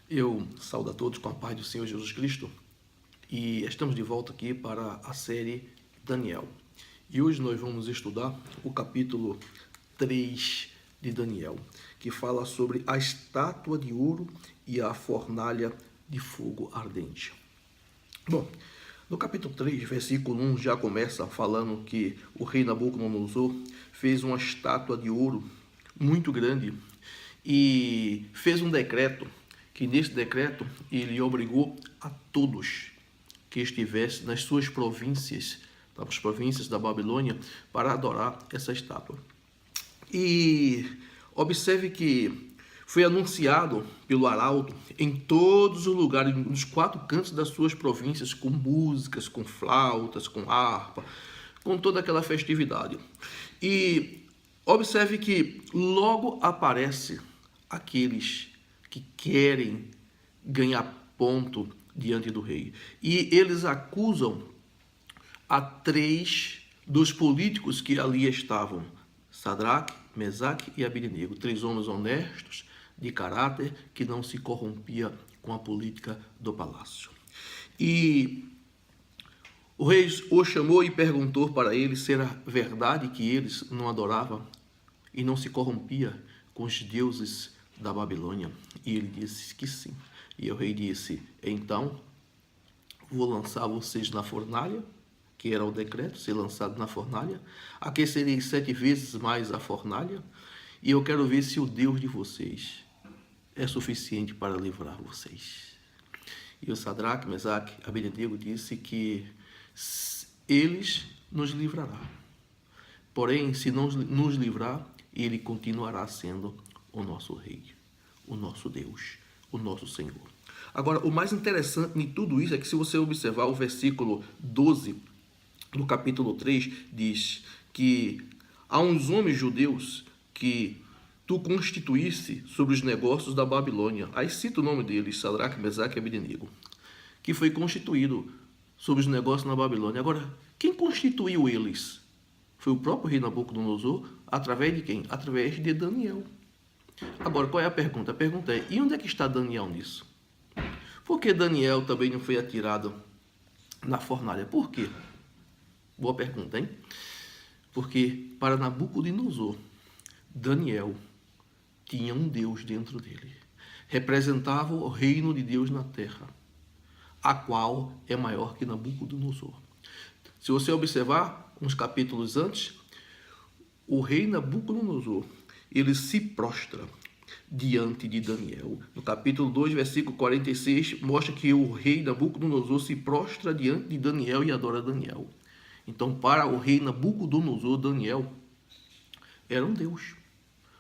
Eu saúdo a todos com a paz do Senhor Jesus Cristo e estamos de volta aqui para a série Daniel. E hoje nós vamos estudar o capítulo 3 de Daniel, que fala sobre a estátua de ouro e a fornalha de fogo ardente. Bom, no capítulo 3, versículo 1, já começa falando que o rei Nabucodonosor fez uma estátua de ouro muito grande e fez um decreto, que nesse decreto ele obrigou a todos que estivessem nas suas províncias, nas províncias da Babilônia, para adorar essa estátua. E observe que foi anunciado pelo arauto em todos os lugares, nos 4 cantos das suas províncias, com músicas, com flautas, com harpa, com toda aquela festividade. E observe que logo aparece aqueles que querem ganhar ponto diante do rei. E eles acusam a 3 dos políticos que ali estavam: Sadraque, Mesaque e Abednego, 3 homens honestos, de caráter, que não se corrompia com a política do palácio. E o rei os chamou e perguntou para eles se era verdade que eles não adoravam e não se corrompia com os deuses da Babilônia. E ele disse que sim. E o rei disse: então vou lançar vocês na fornalha, que era o decreto, ser lançado na fornalha, aquecerei 7 vezes mais a fornalha, e eu quero ver se o Deus de vocês é suficiente para livrar vocês. E o Sadraque, Mesaque, Abednego disse que eles nos livrará. Porém, se não nos livrar, ele continuará sendo o nosso rei, o nosso Deus, o nosso Senhor. Agora, o mais interessante de tudo isso é que, se você observar o versículo 12 do capítulo 3, diz que há uns homens judeus que tu constituísse sobre os negócios da Babilônia. Aí cita o nome deles, Sadraque, Mesaque e Abednego, que foi constituído sobre os negócios na Babilônia. Agora, quem constituiu eles? Foi o próprio rei Nabucodonosor, através de quem? Através de Daniel. Agora, qual é a pergunta? A pergunta é: e onde é que está Daniel nisso? Por que Daniel também não foi atirado na fornalha? Por quê? Boa pergunta, hein? Porque para Nabucodonosor, Daniel tinha um Deus dentro dele. Representava o reino de Deus na terra, a qual é maior que Nabucodonosor. Se você observar uns capítulos antes, o rei Nabucodonosor, ele se prostra diante de Daniel. No capítulo 2, versículo 46, mostra que o rei Nabucodonosor se prostra diante de Daniel e adora Daniel. Então, para o rei Nabucodonosor, Daniel era um Deus.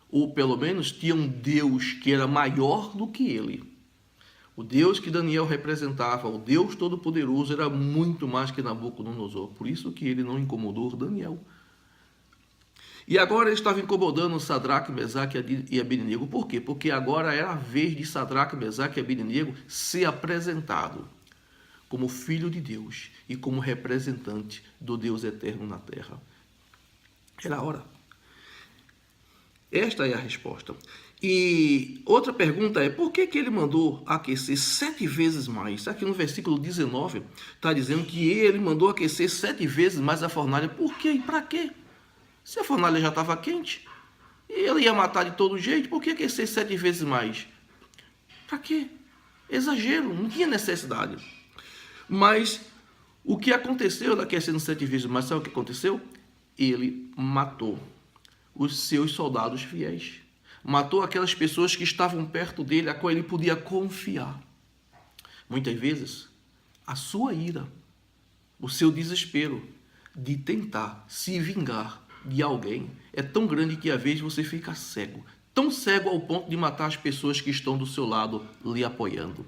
Ou pelo menos tinha um Deus que era maior do que ele. O Deus que Daniel representava, o Deus Todo-Poderoso, era muito mais que Nabucodonosor. Por isso que ele não incomodou Daniel. E agora ele estava incomodando Sadraque, Mesaque e Abednego. Por quê? Porque agora era a vez de Sadraque, Mesaque e Abednego ser apresentado como filho de Deus e como representante do Deus eterno na terra. Era a hora. Esta é a resposta. E outra pergunta é: por que ele mandou aquecer 7 vezes mais? Aqui no versículo 19 está dizendo que ele mandou aquecer 7 vezes mais a fornalha. Por quê e para quê? Se a fornalha já estava quente e ele ia matar de todo jeito, por que aquecer 7 vezes mais? Para quê? Exagero, não tinha necessidade. Mas o que aconteceu aquecendo 7 vezes mais, sabe o que aconteceu? Ele matou os seus soldados fiéis. Matou aquelas pessoas que estavam perto dele, a qual ele podia confiar. Muitas vezes, a sua ira, o seu desespero de tentar se vingar de alguém é tão grande que às vezes você fica cego. Tão cego ao ponto de matar as pessoas que estão do seu lado, lhe apoiando.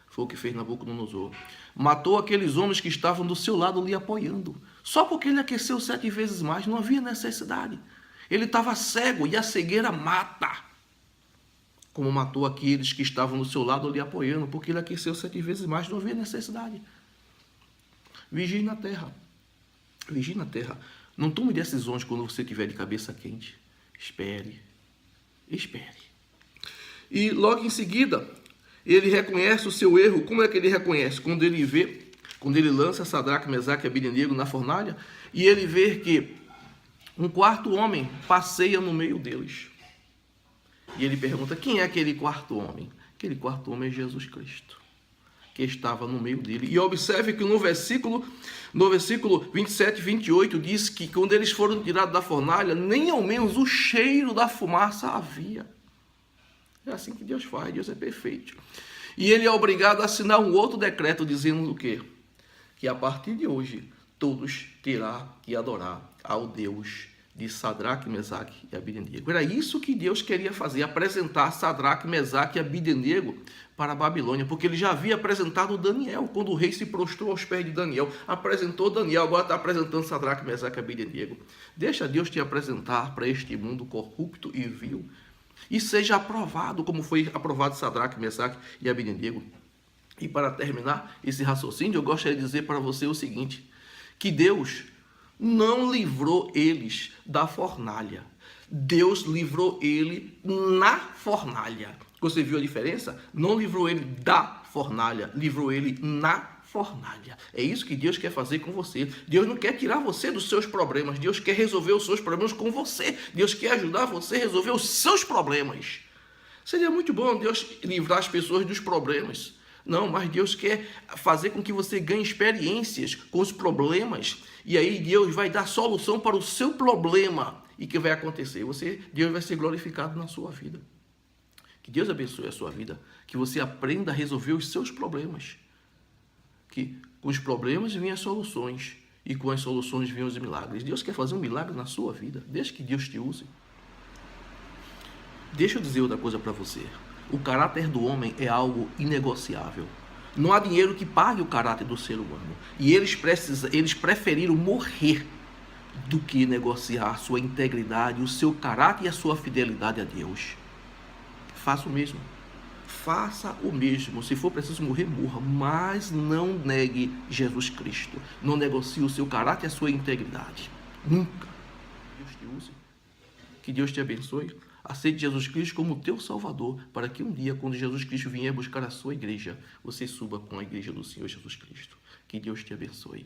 Foi o que fez Nabucodonosor. Matou aqueles homens que estavam do seu lado, lhe apoiando. Só porque ele aqueceu 7 vezes mais, não havia necessidade. Ele estava cego e a cegueira mata. Como matou aqueles que estavam do seu lado lhe apoiando, porque ele aqueceu 7 vezes mais, não havia necessidade. Vigie na terra. Vigie na terra. Não tome decisões quando você estiver de cabeça quente. Espere. Espere. E logo em seguida, Ele reconhece o seu erro. Como é que ele reconhece? Quando ele lança Sadraque, Mesaque e Abednego na fornalha, e ele vê que um quarto homem passeia no meio deles. E ele pergunta, quem é aquele quarto homem? Aquele quarto homem é Jesus Cristo, que estava no meio dele. E observe que no versículo 27 e 28 diz que quando eles foram tirados da fornalha, nem ao menos o cheiro da fumaça havia. É assim que Deus faz, Deus é perfeito. E ele é obrigado a assinar um outro decreto dizendo o quê? Que a partir de hoje, todos terão que adorar ao Deus de Sadraque, Mesaque e Abednego. Era isso que Deus queria fazer, apresentar Sadraque, Mesaque e Abednego para a Babilônia, porque ele já havia apresentado Daniel, quando o rei se prostrou aos pés de Daniel, apresentou Daniel, agora está apresentando Sadraque, Mesaque e Abednego. Deixa Deus te apresentar para este mundo corrupto e vil, e seja aprovado, como foi aprovado Sadraque, Mesaque e Abednego. E para terminar esse raciocínio, eu gostaria de dizer para você o seguinte, que Deus não livrou eles da fornalha. Deus livrou ele na fornalha. Você viu a diferença? Não livrou ele da fornalha, livrou ele na fornalha. É isso que Deus quer fazer com você. Deus não quer tirar você dos seus problemas. Deus quer resolver os seus problemas com você. Deus quer ajudar você a resolver os seus problemas. Seria muito bom Deus livrar as pessoas dos problemas. Não, mas Deus quer fazer com que você ganhe experiências com os problemas. E aí Deus vai dar solução para o seu problema. E o que vai acontecer? Deus vai ser glorificado na sua vida. Que Deus abençoe a sua vida. Que você aprenda a resolver os seus problemas. Que com os problemas vêm as soluções. E com as soluções vêm os milagres. Deus quer fazer um milagre na sua vida. Deixa que Deus te use. Deixa eu dizer outra coisa para você. O caráter do homem é algo inegociável. Não há dinheiro que pague o caráter do ser humano. E eles preferiram morrer do que negociar a sua integridade, o seu caráter e a sua fidelidade a Deus. Faça o mesmo. Faça o mesmo. Se for preciso morrer, morra. Mas não negue Jesus Cristo. Não negocie o seu caráter e a sua integridade. Nunca. Deus te use. Que Deus te abençoe. Aceite Jesus Cristo como teu Salvador, para que um dia, quando Jesus Cristo vier buscar a sua igreja, você suba com a igreja do Senhor Jesus Cristo. Que Deus te abençoe.